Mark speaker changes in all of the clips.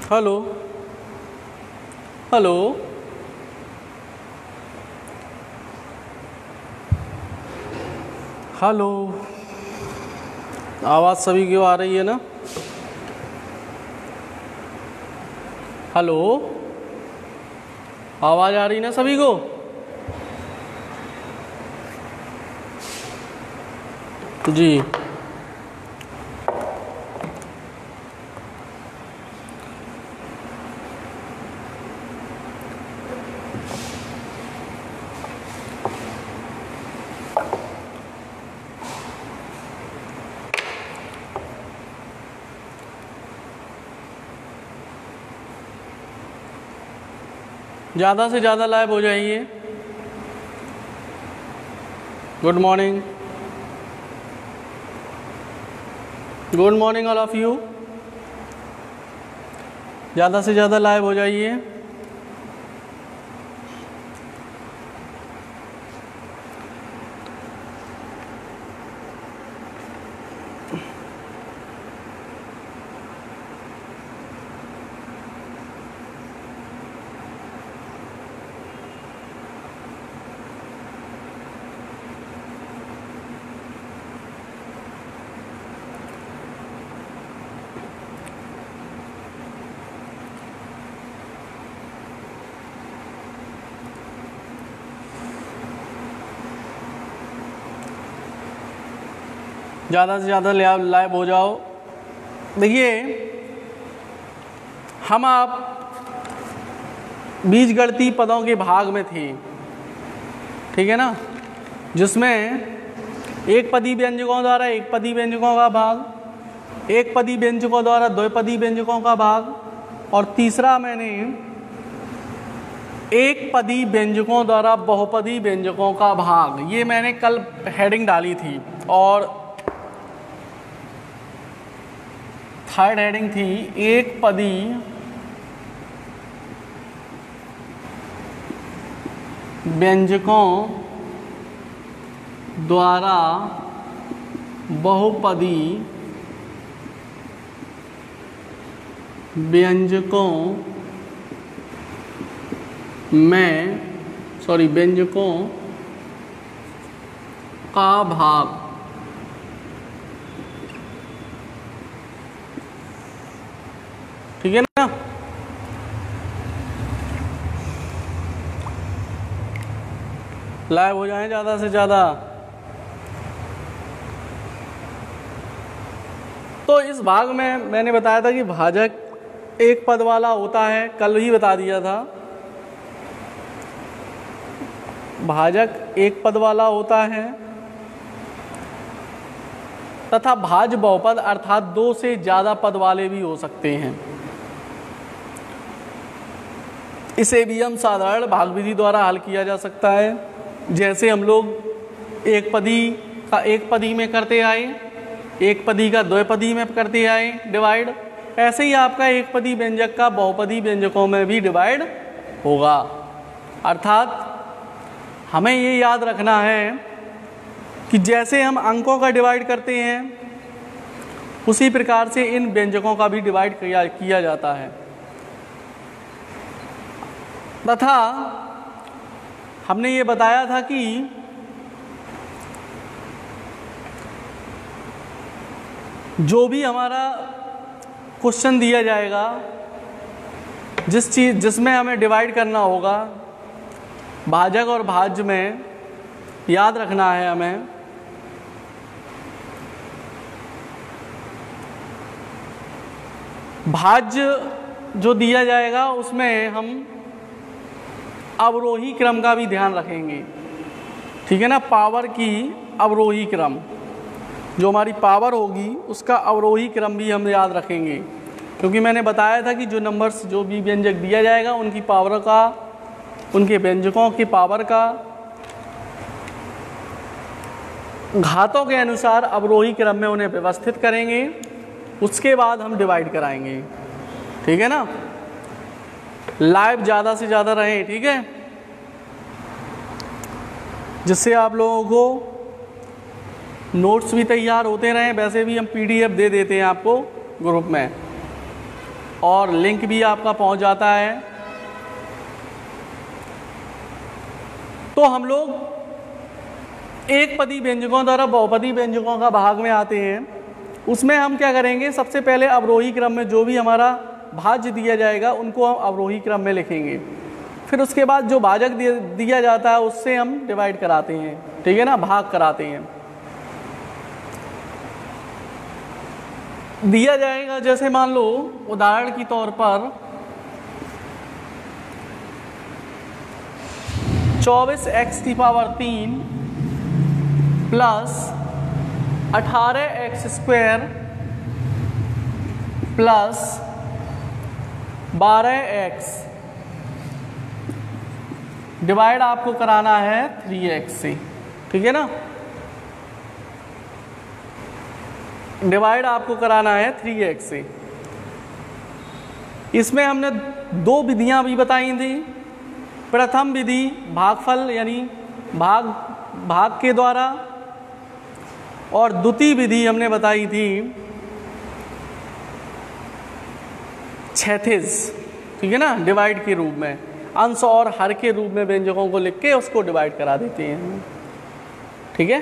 Speaker 1: Hello hello. Hello, आवाज़ सभी की आ रही है ना? हेलो, आवाज़ आ रही ना सभी को? जी, ज़्यादा से ज़्यादा लाइव हो जाइए। Good morning, good morning all of you. ज़्यादा से ज़्यादा लाइव हो जाइए। ज़्यादा से ज़्यादा लाइव हो जाओ। देखिए, हम आप बीजगणितीय पदों के भाग में थे, ठीक है ना, जिसमें एक पदी व्यंजकों द्वारा एक पदी व्यंजकों का भाग, एक पदी व्यंजकों द्वारा दो पदी व्यंजकों का भाग, और तीसरा मैंने एक पदी व्यंजकों द्वारा बहुपदी व्यंजकों का भाग, ये मैंने कल हेडिंग डाली थी। और थर्ड हेडिंग थी एक पदी व्यंजकों द्वारा बहुपदी व्यंजकों व्यंजकों का भाग। ठीक है ना? लाइव हो जाएं ज़्यादा से ज़्यादा। तो इस भाग में मैंने बताया था कि भाजक एक पद वाला होता है, कल ही बता दिया था। भाजक एक पद वाला होता है तथा भाज्य बहुपद अर्थात दो से ज़्यादा पद वाले भी हो सकते हैं। इसे भी हम साधारण भाग विधि द्वारा हल किया जा सकता है। जैसे हम लोग एक पदी का एक पदी में करते आए, एक पदी का दो पदी में करते आए डिवाइड, ऐसे ही आपका एक पदी व्यंजक का बहुपदी व्यंजकों में भी डिवाइड होगा। अर्थात हमें ये याद रखना है कि जैसे हम अंकों का डिवाइड करते हैं उसी प्रकार से इन व्यंजकों का भी डिवाइड किया जाता है। तथा हमने ये बताया था कि जो भी हमारा क्वेश्चन दिया जाएगा, जिसमें हमें डिवाइड करना होगा, भाजक और भाज्य में याद रखना है हमें भाज्य जो दिया जाएगा उसमें हम अवरोही क्रम का भी ध्यान रखेंगे। ठीक है ना? पावर की अवरोही क्रम, जो हमारी पावर होगी उसका अवरोही क्रम भी हम याद रखेंगे, क्योंकि मैंने बताया था कि जो नंबर्स जो भी व्यंजक दिया जाएगा उनकी पावर का, उनके व्यंजकों की पावर का घातों के अनुसार अवरोही क्रम में उन्हें व्यवस्थित करेंगे, उसके बाद हम डिवाइड कराएंगे। ठीक है ना? लाइव ज़्यादा से ज़्यादा रहें, ठीक है, जिससे आप लोगों को नोट्स भी तैयार होते रहें। वैसे भी हम PDF दे देते हैं आपको ग्रुप में, और लिंक भी आपका पहुंच जाता है। तो हम लोग एक पदी व्यंजकों द्वारा बहुपदी व्यंजकों का भाग में आते हैं। उसमें हम क्या करेंगे, सबसे पहले अवरोही क्रम में जो भी हमारा भाज्य दिया जाएगा उनको हम अवरोही क्रम में लिखेंगे। फिर उसके बाद जो भाजक दिया जाता है उससे हम डिवाइड कराते हैं, ठीक है ना, भाग कराते हैं। दिया जाएगा जैसे मान लो उदाहरण के तौर पर 24x³ plus 18x² plus 12x divide आपको कराना है 3x से, ठीक है ना, डिवाइड आपको कराना है 3x से। इसमें हमने दो विधियां भी बताई थी। प्रथम विधि भागफल यानी भाग के द्वारा, और द्वितीय विधि हमने बताई थी क्षैतिज, ठीक है ना, डिवाइड के रूप में, अंश और हर के रूप में व्यंजकों को लिख के उसको डिवाइड करा देते हैं, ठीक है।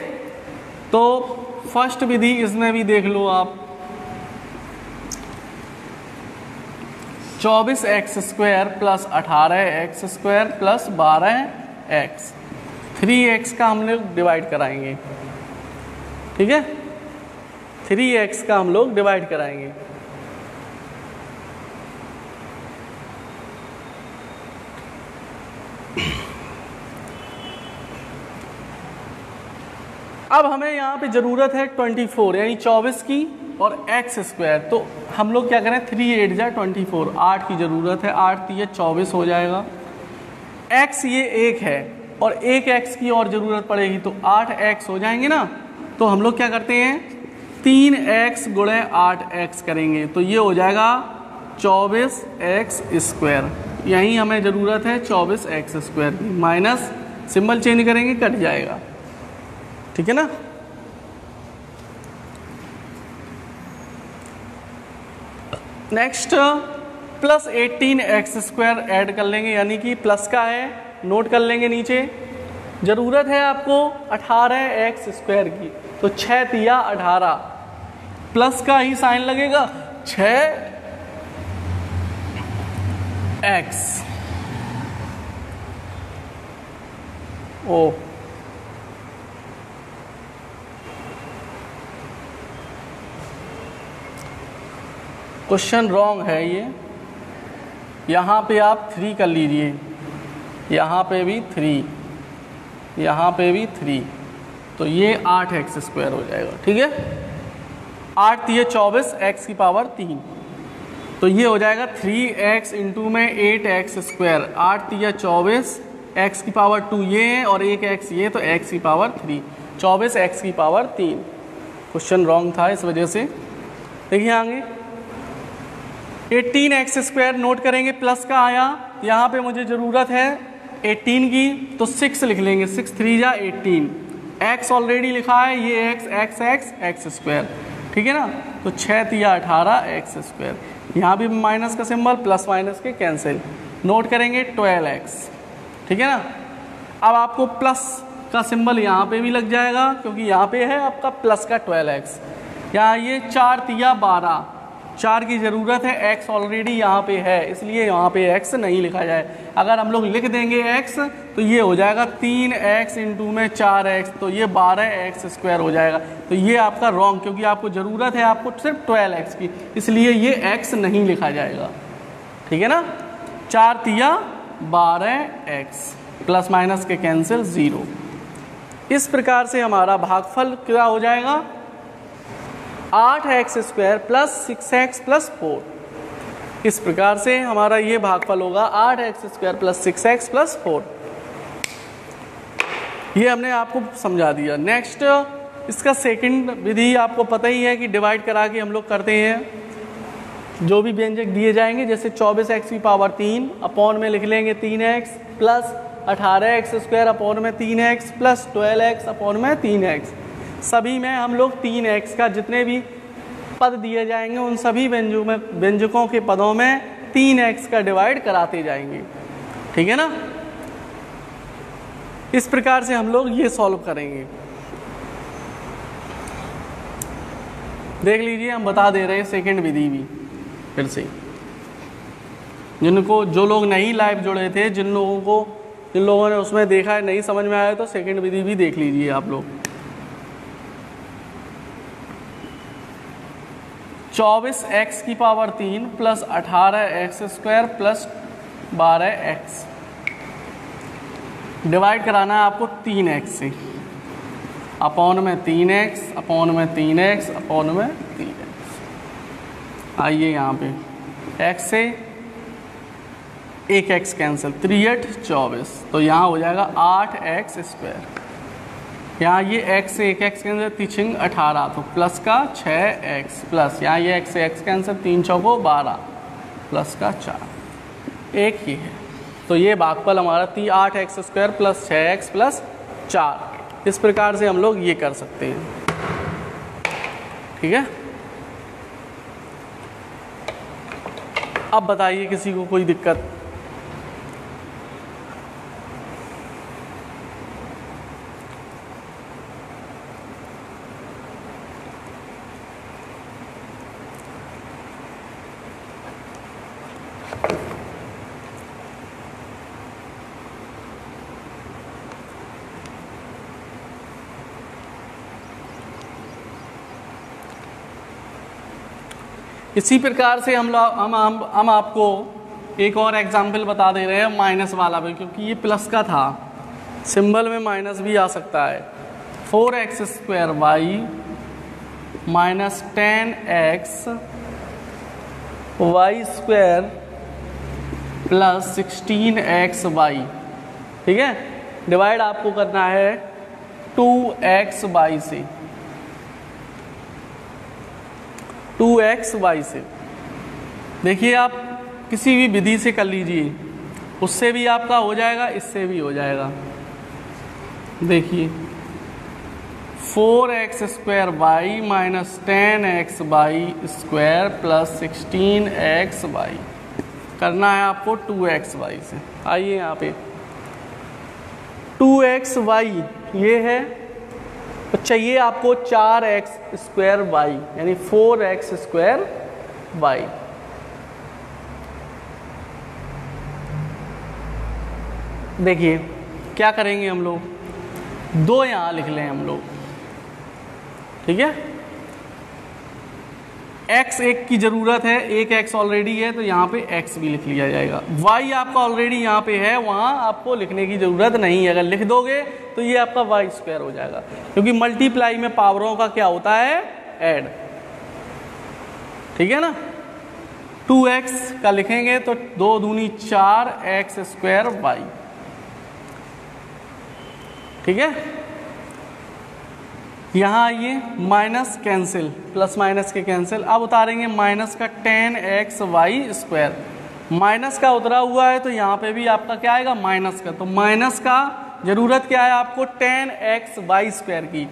Speaker 1: तो फर्स्ट विधि इसमें भी देख लो आप, 24x² plus 18x² plus 12x, 3x का हम लोग डिवाइड कराएंगे, ठीक है, 3x का हम लोग डिवाइड कराएंगे। अब हमें यहाँ पे ज़रूरत है 24 यानी 24 की और x², तो हम लोग क्या करें 3 8 जा 24, 8 की ज़रूरत है, 8 3 24 हो जाएगा। x ये 1 है और 1 x की और ज़रूरत पड़ेगी तो 8x हो जाएंगे ना। तो हम लोग क्या करते हैं 3x गुणे 8x करेंगे, तो ये हो जाएगा 24x²। यहीं हमें ज़रूरत है 24x² की, माइनस सिंबल चेंज करेंगे कट जाएगा, ठीक है ना। नेक्स्ट प्लस 18x² ऐड कर लेंगे, यानी कि प्लस का है, नोट कर लेंगे नीचे। ज़रूरत है आपको 18x² की, तो 6 तिया 18, प्लस का ही साइन लगेगा 6x ओ क्वेश्चन रॉन्ग है ये, यहाँ पे आप 3 कर लीजिए, यहाँ पे भी 3, यहाँ पे भी 3, तो ये 8x² हो जाएगा, ठीक है। 8 3 24 x की पावर 3, तो ये हो जाएगा 3x इंटू में 8x², 8 3 24 x की पावर 2 ये है और 1x ये, तो x की पावर 3, 24 x की पावर 3। क्वेश्चन रॉन्ग था इस वजह से। देखिए आगे 18x² नोट करेंगे, प्लस का आया, यहाँ पे मुझे ज़रूरत है 18 की, तो 6 लिख लेंगे, 6 3 जा 18, x ऑलरेडी लिखा है, ये x², ठीक है ना, तो 6 तिया 18x², यहाँ भी माइनस का सिंबल, प्लस माइनस के कैंसिल, नोट करेंगे 12x, ठीक है ना। अब आपको प्लस का सिंबल यहाँ पे भी लग जाएगा क्योंकि यहाँ पे है आपका प्लस का 12x, यहाँ ये 4 तिया 12, 4 की ज़रूरत है, x ऑलरेडी यहाँ पे है इसलिए यहाँ पे x नहीं लिखा जाए। अगर हम लोग लिख देंगे x तो ये हो जाएगा 3x इंटू में 4x, तो ये 12x² हो जाएगा। तो ये आपका रॉन्ग, क्योंकि आपको ज़रूरत है आपको सिर्फ 12x की, इसलिए ये x नहीं लिखा जाएगा, ठीक है ना। 4 तिया 12x, प्लस माइनस के कैंसिल 0। इस प्रकार से हमारा भागफल क्या हो जाएगा 8x² प्लस 6x प्लस 4। इस प्रकार से हमारा ये भागफल होगा 8x² प्लस 6x प्लस 4। ये हमने आपको समझा दिया। नेक्स्ट इसका सेकंड विधि आपको पता ही है कि डिवाइड करा के हम लोग करते हैं। जो भी व्यंजक दिए जाएंगे, जैसे 24x की पावर 3 अपॉन में लिख लेंगे 3x प्लस 18x² अपॉन में 3x प्लस 12x अपॉन में 3x। सभी में हम लोग 3x का जितने भी पद दिए जाएंगे उन सभी व्यंजकों के पदों में 3x का डिवाइड कराते जाएंगे। ठीक है ना। इस प्रकार से हम लोग ये सॉल्व करेंगे। देख लीजिए, हम बता दे रहे हैं सेकंड विधि भी फिर से, जो लोग नहीं लाइव जुड़े थे, जिन लोगों ने उसमें देखा है, नहीं समझ में आया, तो सेकंड विधि भी देख लीजिए आप लोग। 24x की power 3 plus 18x square plus 12x divide कराना है आपको 3x से, अपॉन में 3x, अपॉन में 3x, अपॉन में 3x। आइए यहाँ पे x से एक x कैंसिल, 3 8 24, तो यहाँ हो जाएगा 8x स्क्वायर। यहाँ ये x से एक x कैंसिल, 3 18, तो प्लस का 6x प्लस यहाँ ये x से x कैंसिल, 3 चौको 12 प्लस का 4, एक ही है। तो ये भागफल हमारा 8x square plus 6x plus 4। इस प्रकार से हम लोग ये कर सकते हैं। ठीक है। अब बताइए किसी को कोई दिक्कत? इसी प्रकार से हम आपको एक और एग्जाम्पल बता दे रहे हैं माइनस वाला भी, क्योंकि ये प्लस का था, सिंबल में माइनस भी आ सकता है। 4x square y minus 10x y square plus 16x y. ठीक है। डिवाइड आपको करना है 2x वाई से, 2x वाई से। देखिए, आप किसी भी विधि से कर लीजिए, उससे भी आपका हो जाएगा, इससे भी हो जाएगा। देखिए 4x square y minus 10x y square plus 16x y करना है आपको 2x वाई से। आइए यहाँ पे 2x वाई ये है, तो चाहिए आपको 4x स्क्वायर वाई, यानी 4x स्क्वायर वाई। देखिए क्या करेंगे हम लोग, 2 यहाँ लिख लें हम लोग। ठीक है। x एक की जरूरत है, एक x ऑलरेडी है, तो यहाँ पे x भी लिख लिया जाएगा। y आपका ऑलरेडी यहाँ पे है, वहाँ आपको लिखने की जरूरत नहीं है। अगर लिख दोगे तो ये आपका y स्क्वायर हो जाएगा, क्योंकि मल्टीप्लाई में पावरों का क्या होता है, ऐड। ठीक है ना। 2x का लिखेंगे तो 2 दूनी 4x स्क्वायर y। ठीक है। यहाँ आइए, माइनस कैंसिल, प्लस माइनस के कैंसिल। अब उतारेंगे माइनस का 10x वाई स्क्वायर। माइनस का उतरा हुआ है, तो यहाँ पे भी आपका क्या आएगा, माइनस का। तो माइनस का जरूरत क्या है आपको, 10x वाई स्क्वायर की।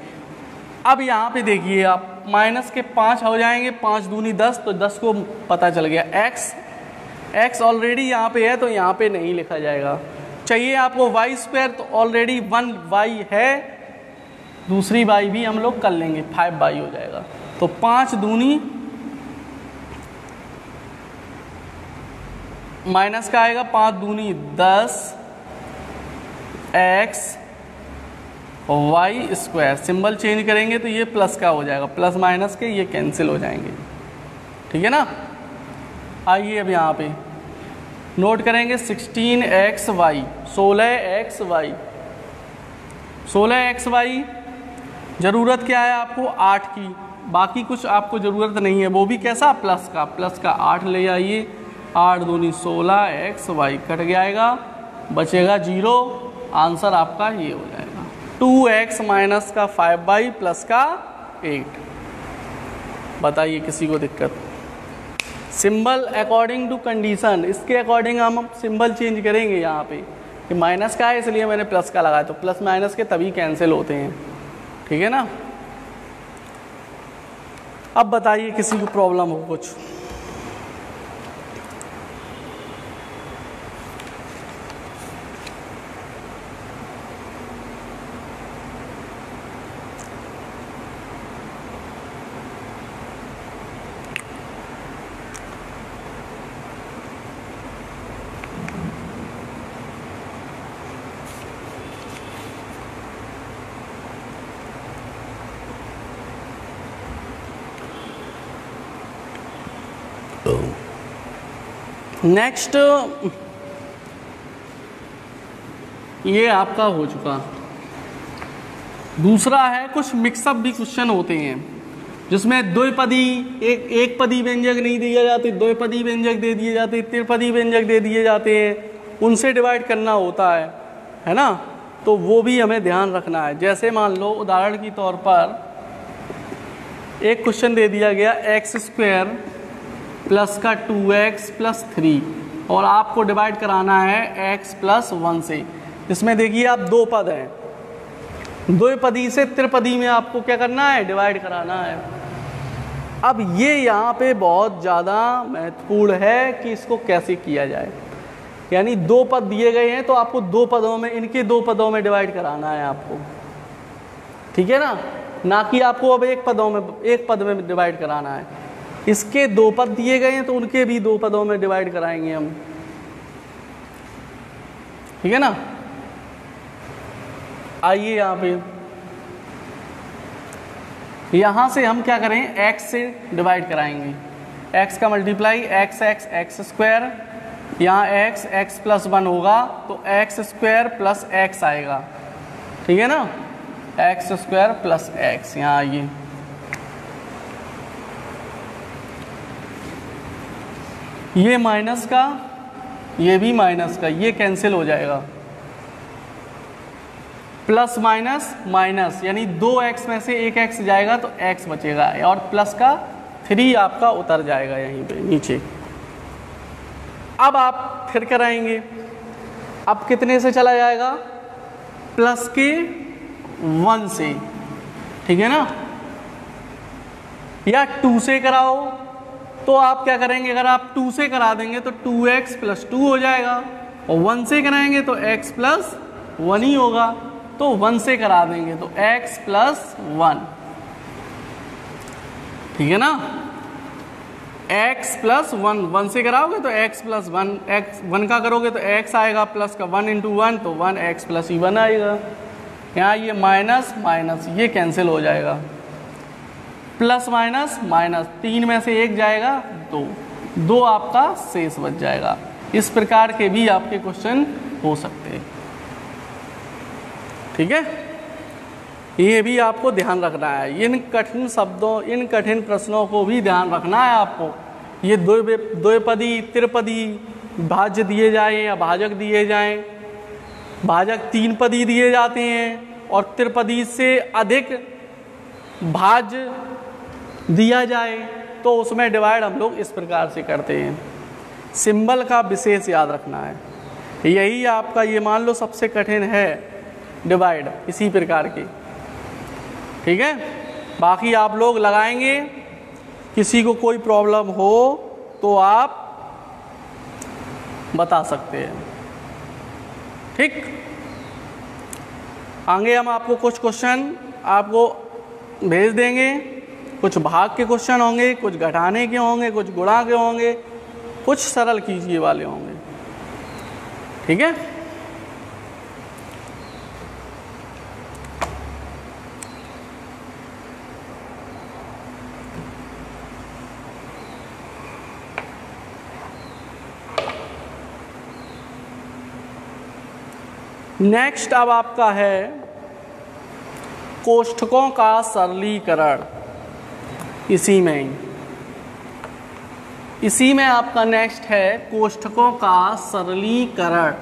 Speaker 1: अब यहाँ पे देखिए आप, माइनस के 5 हो जाएंगे, 5 दूनी 10, तो 10 को पता चल गया x ऑलरेडी यहाँ पे है, तो यहाँ पे नहीं लिखा जाएगा। चाहिए आपको वाई स्क्वायर, तो ऑलरेडी 1y है, दूसरी y भी हम लोग कर लेंगे, 5y हो जाएगा। तो 5 दूनी माइनस का आएगा, 5 दूनी 10 x y square. Symbol change करेंगे तो ये प्लस का हो जाएगा, प्लस माइनस के ये कैंसिल हो जाएंगे। ठीक है ना। आइए अब यहाँ पे नोट करेंगे 16x Y, 16x Y, 16x Y. ज़रूरत क्या है आपको, 8 की। बाकी कुछ आपको ज़रूरत नहीं है, वो भी कैसा, प्लस का। प्लस का 8 ले आइए, 8 दूनी 16x वाई कट जाएगा, बचेगा 0। आंसर आपका ये हो जाएगा 2x माइनस का 5y प्लस का 8। बताइए किसी को दिक्कत? सिंबल अकॉर्डिंग टू कंडीशन, इसके अकॉर्डिंग हम सिंबल चेंज करेंगे। यहाँ पे कि माइनस का है इसलिए मैंने प्लस का लगाया, तो प्लस माइनस के तभी कैंसिल होते हैं। ठीक है ना। अब बताइए किसी को प्रॉब्लम हो कुछ। नेक्स्ट ये आपका हो चुका। दूसरा है कुछ मिक्सअप भी क्वेश्चन होते हैं जिसमें द्विपदी एक पदी व्यंजक नहीं दिया जाते, द्विपदी व्यंजक दे दिए जाते, त्रिपदी व्यंजक दे दिए जाते हैं, उनसे डिवाइड करना होता है ना। तो वो भी हमें ध्यान रखना है। जैसे मान लो उदाहरण के तौर पर एक क्वेश्चन दे दिया गया x² प्लस का 2x प्लस 3 और आपको डिवाइड कराना है x प्लस 1 से। इसमें देखिए आप दो पद हैं, द्विपदी से त्रिपदी में आपको क्या करना है, डिवाइड कराना है। अब ये यहाँ पे बहुत ज़्यादा महत्वपूर्ण है कि इसको कैसे किया जाए। यानी दो पद दिए गए हैं तो आपको दो पदों में, इनके दो पदों में डिवाइड कराना है आपको, ठीक है ना कि आपको अब एक पद में डिवाइड कराना है। इसके दो पद दिए गए हैं तो उनके भी दो पदों में डिवाइड कराएंगे हम, ठीक है ना। आइए यहाँ पे, यहाँ से हम क्या करें, x से डिवाइड कराएंगे। x का मल्टीप्लाई x² यहाँ x प्लस 1 होगा तो x² प्लस x आएगा, ठीक है ना, x² प्लस x। यहाँ आइए, ये माइनस का ये भी माइनस का, ये कैंसिल हो जाएगा। प्लस माइनस माइनस यानी 2x में से एक x जाएगा तो x बचेगा और प्लस का 3 आपका उतर जाएगा यहीं पे नीचे। अब आप फिर कराएंगे, अब कितने से चला जाएगा, प्लस के 1 से, ठीक है ना। या 2 से कराओ तो आप क्या करेंगे, अगर आप 2 से करा देंगे तो 2x प्लस 2 हो जाएगा और 1 से कराएंगे तो x प्लस 1 ही होगा। तो 1 से करा देंगे तो x प्लस 1, ठीक है ना, x प्लस 1, 1 से कराओगे तो x प्लस 1, x 1 का करोगे तो x आएगा, प्लस का 1 × 1 तो 1x प्लस 1 आएगा। यहाँ ये माइनस माइनस ये कैंसिल हो जाएगा, प्लस माइनस माइनस 3 में से 1 जाएगा 2 आपका शेष बच जाएगा। इस प्रकार के भी आपके क्वेश्चन हो सकते हैं, ठीक है। ये भी आपको ध्यान रखना है, इन कठिन शब्दों, इन कठिन प्रश्नों को भी ध्यान रखना है आपको। ये द्विपदी त्रिपदी भाज्य दिए जाएं या भाजक दिए जाएं, भाजक 3 पदी दिए जाते हैं और त्रिपदी से अधिक भाज्य दिया जाए तो उसमें डिवाइड हम लोग इस प्रकार से करते हैं। सिंबल का विशेष याद रखना है। यही आपका ये मान लो सबसे कठिन है डिवाइड, इसी प्रकार की, ठीक है। बाकी आप लोग लगाएंगे, किसी को कोई प्रॉब्लम हो तो आप बता सकते हैं, ठीक। आगे हम आपको कुछ क्वेश्चन आपको भेज देंगे, कुछ भाग के क्वेश्चन होंगे, कुछ घटाने के होंगे, कुछ गुणा के होंगे, कुछ सरल कीजिए वाले होंगे, ठीक है। नेक्स्ट अब आपका है कोष्ठकों का सरलीकरण। इसी में आपका नेक्स्ट है कोष्ठकों का सरलीकरण।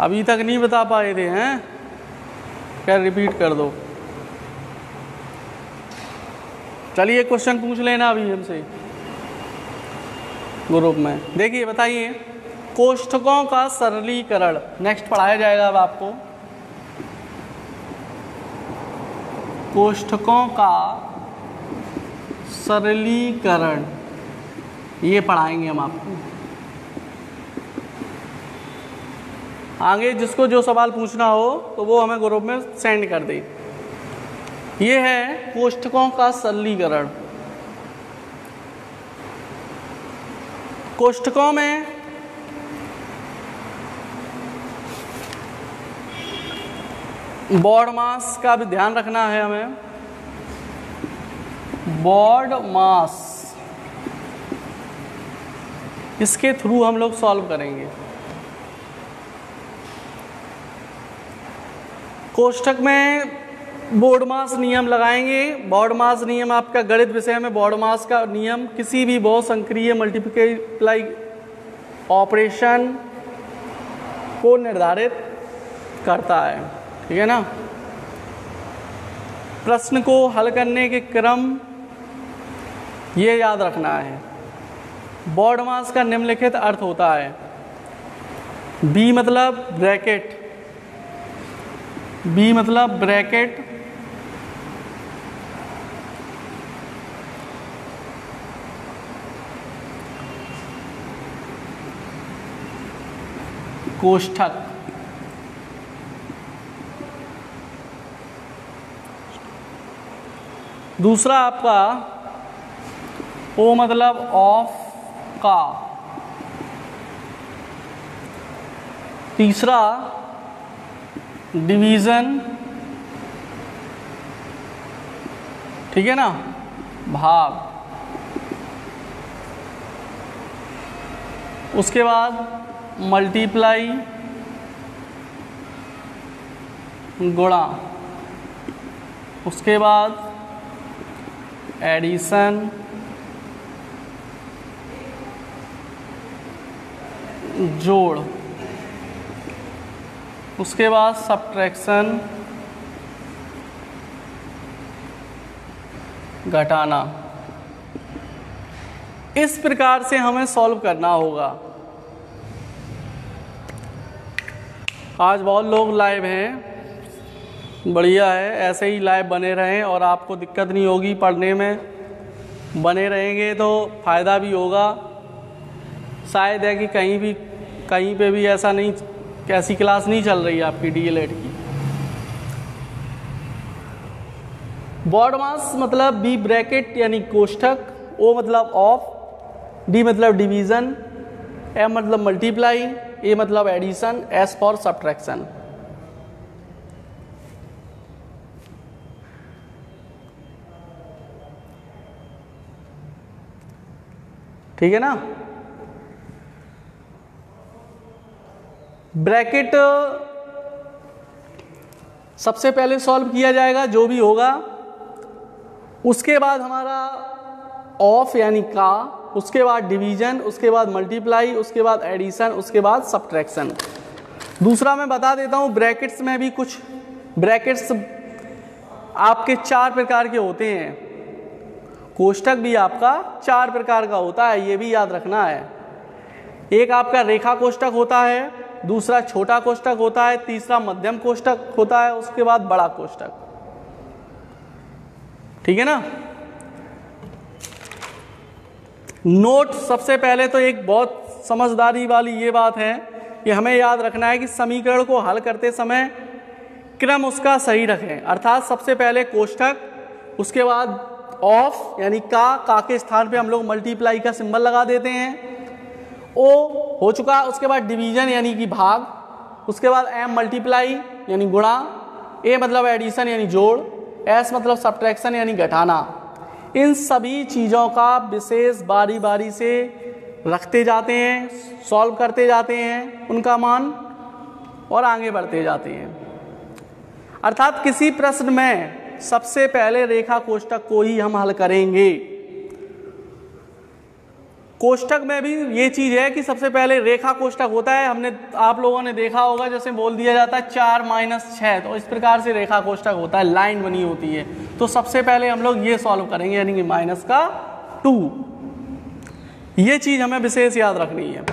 Speaker 1: अभी तक नहीं बता पाए थे हैं, क्या रिपीट कर दो। चलिए क्वेश्चन पूछ लेना अभी हमसे ग्रुप में। देखिए बताइए, कोष्ठकों का सरलीकरण नेक्स्ट पढ़ाया जाएगा अब आपको। कोष्ठकों का सरलीकरण ये पढ़ाएंगे हम आपको। आगे जिसको जो सवाल पूछना हो तो वो हमें ग्रुप में सेंड कर दे। ये है कोष्ठकों का सरलीकरण। कोष्ठकों में बॉड मास का भी ध्यान रखना है हमें। बॉड मास इसके थ्रू हम लोग सॉल्व करेंगे। कोष्ठक में बॉड मास नियम लगाएंगे। बॉड मास नियम आपका गणित विषय में बॉड मास का नियम किसी भी बहुसंक्रिय मल्टीप्लाई ऑपरेशन को निर्धारित करता है, ठीक है ना। प्रश्न को हल करने के क्रम ये याद रखना है। बॉड मास का निम्नलिखित अर्थ होता है। बी मतलब ब्रैकेट, बी मतलब ब्रैकेट, कोष्ठक, दूसरा आपका ओ मतलब ऑफ का, तीसरा डिवीजन, ठीक है ना, भाग, उसके बाद मल्टीप्लाई गुणा, उसके बाद एडिशन, जोड़, उसके बाद सब्ट्रैक्शन, घटाना। इस प्रकार से हमें सॉल्व करना होगा। आज बहुत लोग लाइव हैं, बढ़िया है, ऐसे ही लाइव बने रहें और आपको दिक्कत नहीं होगी पढ़ने में। बने रहेंगे तो फ़ायदा भी होगा। शायद है कि कहीं पे भी ऐसा नहीं, कैसी क्लास नहीं चल रही है आपकी डीएलएड की। बॉड मास मतलब बी ब्रैकेट यानी कोष्ठक, ओ मतलब ऑफ, डी मतलब डिवीजन, एम मतलब मल्टीप्लाई, ए मतलब एडिशन, एस फॉर सब्ट्रैक्शन। ठीक है ना। ब्रैकेट सबसे पहले सॉल्व किया जाएगा जो भी होगा, उसके बाद हमारा ऑफ यानी का, उसके बाद डिवीजन, उसके बाद मल्टीप्लाई, उसके बाद एडिशन, उसके बाद सब्ट्रैक्शन। दूसरा मैं बता देता हूँ, ब्रैकेट्स में भी कुछ ब्रैकेट्स आपके 4 प्रकार के होते हैं। कोष्ठक भी आपका 4 प्रकार का होता है, ये भी याद रखना है। एक आपका रेखा कोष्ठक होता है, दूसरा छोटा कोष्ठक होता है, तीसरा मध्यम कोष्ठक होता है, उसके बाद बड़ा कोष्ठक। ठीक है ना। नोट सबसे पहले तो एक बहुत समझदारी वाली ये बात है कि हमें याद रखना है कि समीकरण को हल करते समय क्रम उसका सही रखें। अर्थात सबसे पहले कोष्ठक, उसके बाद ऑफ यानी का के स्थान पे हम लोग मल्टीप्लाई का सिंबल लगा देते हैं। ओ हो चुका, उसके बाद डिवीजन यानी कि भाग, उसके बाद एम मल्टीप्लाई यानी गुणा, ए मतलब एडिशन यानी जोड़, एस मतलब सब्ट्रैक्शन यानी घटाना। इन सभी चीज़ों का विशेष बारी बारी से रखते जाते हैं, सॉल्व करते जाते हैं उनका मान और आगे बढ़ते जाते हैं। अर्थात किसी प्रश्न में सबसे पहले रेखा कोष्ठक को ही हम हल करेंगे। कोष्ठक में भी ये चीज है कि सबसे पहले रेखा कोष्ठक होता है। हमने आप लोगों ने देखा होगा, जैसे बोल दिया जाता है 4 - 6, तो इस प्रकार से रेखा कोष्ठक होता है, लाइन बनी होती है। तो सबसे पहले हम लोग ये सॉल्व करेंगे, यानी कि -2। ये चीज हमें विशेष याद रखनी है।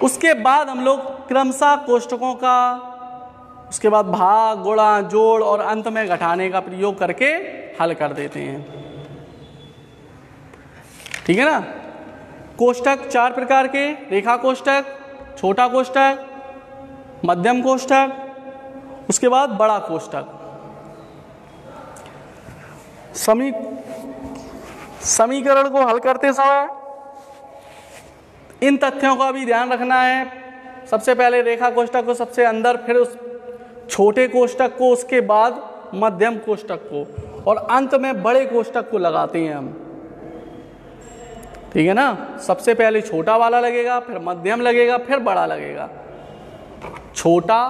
Speaker 1: उसके बाद हम लोग क्रमशः कोष्टकों का, उसके बाद भाग, गुणा, जोड़ और अंत में घटाने का प्रयोग करके हल कर देते हैं। ठीक है ना। कोष्टक 4 प्रकार के, रेखा कोष्टक, छोटा कोष्टक, मध्यम कोष्टक, उसके बाद बड़ा कोष्टक। समीकरण को हल करते समय इन तथ्यों का भी ध्यान रखना है। सबसे पहले रेखा कोष्टक को सबसे अंदर, फिर उस छोटे कोष्टक को, उसके बाद मध्यम कोष्टक को, और अंत में बड़े कोष्टक को लगाते हैं हम। ठीक है ना। सबसे पहले छोटा वाला लगेगा, फिर मध्यम लगेगा, फिर बड़ा लगेगा। छोटा,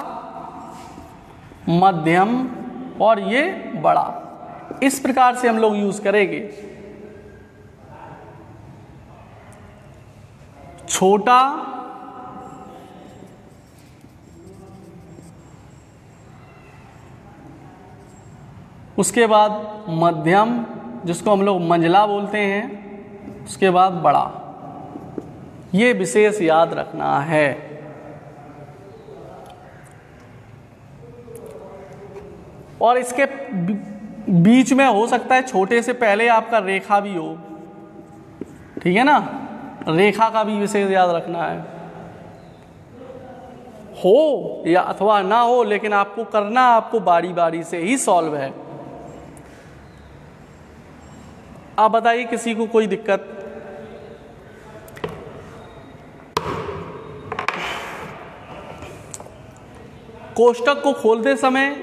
Speaker 1: मध्यम और ये बड़ा, इस प्रकार से हम लोग यूज करेंगे। छोटा, उसके बाद मध्यम, जिसको हम लोग मंझला बोलते हैं, उसके बाद बड़ा। ये विशेष याद रखना है। और इसके बीच में हो सकता है छोटे से पहले आपका रेखा भी हो। ठीक है ना। रेखा का भी विशेष याद रखना है। हो या अथवा ना हो, लेकिन आपको करना, आपको बारी बारी से ही सॉल्व है। आप बताइए किसी को कोई दिक्कत? कोष्टक को खोलते समय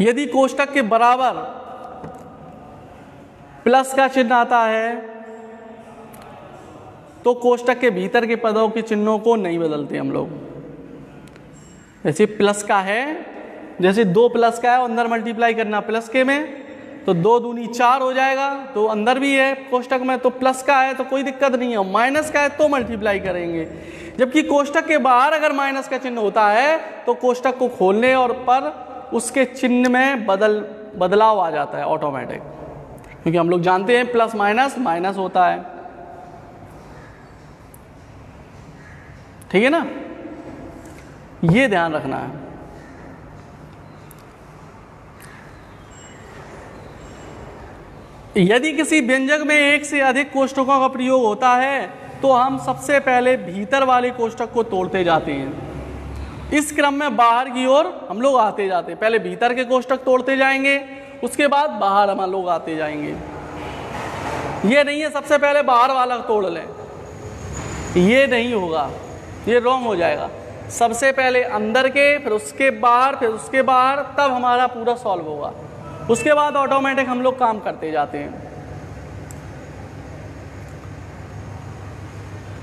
Speaker 1: यदि कोष्टक के बराबर प्लस का चिन्ह आता है तो कोष्टक के भीतर के पदों के चिन्हों को नहीं बदलते हम लोग। जैसे प्लस का है, जैसे 2 प्लस का है, अंदर मल्टीप्लाई करना प्लस के में, तो 2 दूनी 4 हो जाएगा, तो अंदर भी है कोष्टक में, तो प्लस का है तो कोई दिक्कत नहीं है। माइनस का है तो मल्टीप्लाई करेंगे। जबकि कोष्टक के बाहर अगर माइनस का चिन्ह होता है तो कोष्टक को खोलने और पर उसके चिन्ह में बदलाव आ जाता है ऑटोमेटिक, क्योंकि हम लोग जानते हैं प्लस माइनस माइनस होता है। ठीक है ना। ये ध्यान रखना है। यदि किसी व्यंजक में एक से अधिक कोष्टकों का प्रयोग होता है तो हम सबसे पहले भीतर वाले कोष्टक को तोड़ते जाते हैं। इस क्रम में बाहर की ओर हम लोग आते जाते हैं। पहले भीतर के कोष्टक तोड़ते जाएंगे, उसके बाद बाहर हम लोग आते जाएंगे। ये नहीं है सबसे पहले बाहर वाला तोड़ लें, ये नहीं होगा, ये रॉन्ग हो जाएगा। सबसे पहले अंदर के, फिर उसके बाहर, फिर उसके बाहर, तब हमारा पूरा सॉल्व होगा। उसके बाद ऑटोमेटिक हम लोग काम करते जाते हैं।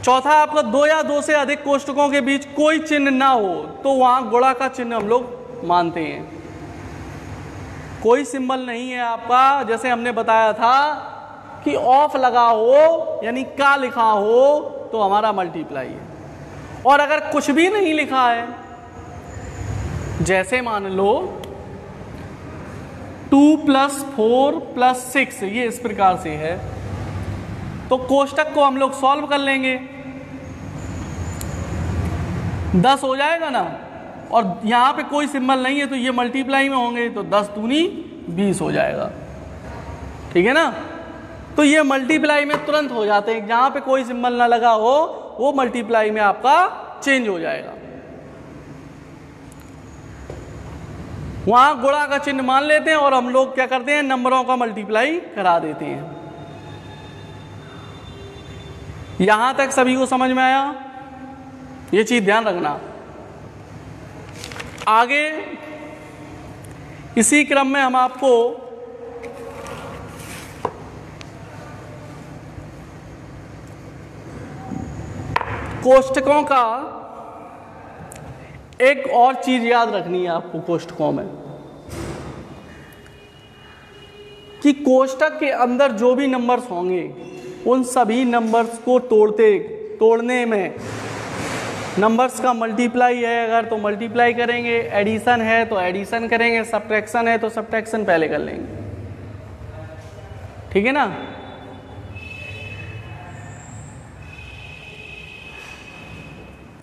Speaker 1: चौथा, आपका 2 या 2 से अधिक कोष्टकों के बीच कोई चिन्ह ना हो तो वहां गुणा का चिन्ह हम लोग मानते हैं। कोई सिंबल नहीं है आपका, जैसे हमने बताया था कि ऑफ लगा हो यानी का लिखा हो तो हमारा मल्टीप्लाई है। और अगर कुछ भी नहीं लिखा है, जैसे मान लो 2 + 4 + 6, ये इस प्रकार से है, तो कोष्टक को हम लोग सॉल्व कर लेंगे, 10 हो जाएगा ना। और यहां पे कोई सिंबल नहीं है तो ये मल्टीप्लाई में होंगे, तो 10 दूनी 20 हो जाएगा। ठीक है ना। तो ये मल्टीप्लाई में तुरंत हो जाते हैं, जहां पे कोई सिंबल ना लगा हो वो मल्टीप्लाई में आपका चेंज हो जाएगा। वहां गुणा का चिन्ह मान लेते हैं और हम लोग क्या करते हैं, नंबरों का मल्टीप्लाई करा देते हैं। यहां तक सभी को समझ में आया? ये चीज ध्यान रखना। आगे इसी क्रम में हम आपको कोष्टकों का एक और चीज याद रखनी है आपको कोष्टकों में, कि कोष्टक के अंदर जो भी नंबर्स होंगे उन सभी नंबर्स को तोड़ने में नंबर्स का मल्टीप्लाई है अगर तो मल्टीप्लाई करेंगे, एडिशन है तो एडिशन करेंगे, सब्ट्रैक्शन है तो सब्ट्रैक्शन पहले कर लेंगे। ठीक है ना।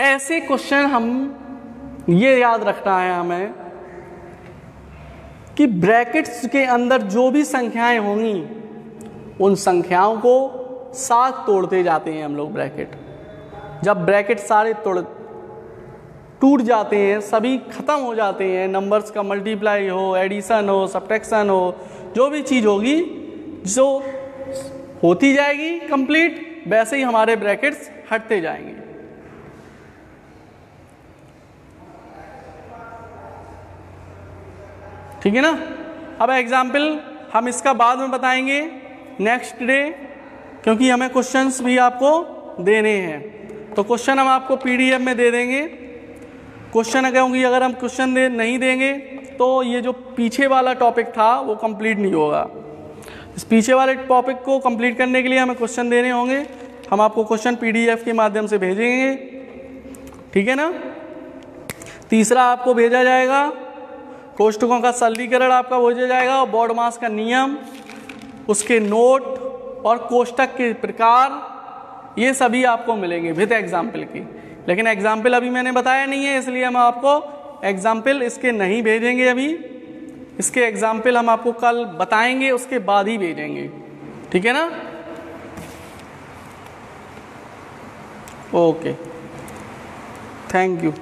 Speaker 1: ऐसे क्वेश्चन हम ये याद रखना है हमें कि ब्रैकेट्स के अंदर जो भी संख्याएं होंगी उन संख्याओं को साथ तोड़ते जाते हैं हम लोग ब्रैकेट। जब ब्रैकेट सारे टूट जाते हैं, सभी खत्म हो जाते हैं, नंबर्स का मल्टीप्लाई हो, एडिशन हो, सब्ट्रैक्शन हो, जो भी चीज़ होगी जो होती जाएगी कंप्लीट, वैसे ही हमारे ब्रैकेट्स हटते जाएंगे। ठीक है ना। अब एग्जाम्पल हम इसका बाद में बताएंगे नेक्स्ट डे, क्योंकि हमें क्वेश्चंस भी आपको देने हैं। तो क्वेश्चन हम आपको पीडीएफ में दे देंगे। क्वेश्चन अगर हम क्वेश्चन नहीं देंगे तो ये जो पीछे वाला टॉपिक था वो कंप्लीट नहीं होगा। इस पीछे वाले टॉपिक को कंप्लीट करने के लिए हमें क्वेश्चन देने होंगे। हम आपको क्वेश्चन पीडीएफ के माध्यम से भेजेंगे, ठीक है ना। तीसरा आपको भेजा जाएगा कोष्ठकों का सरलीकरण, आपका भेजा जाएगा, और बोर्ड मास का नियम, उसके नोट और कोष्ठक के प्रकार, ये सभी आपको मिलेंगे विद एग्जाम्पल की। लेकिन एग्जाम्पल अभी मैंने बताया नहीं है, इसलिए हम आपको एग्जाम्पल इसके नहीं भेजेंगे अभी। इसके एग्जाम्पल हम आपको कल बताएंगे, उसके बाद ही भेजेंगे, ठीक है ना। Okay, thank you.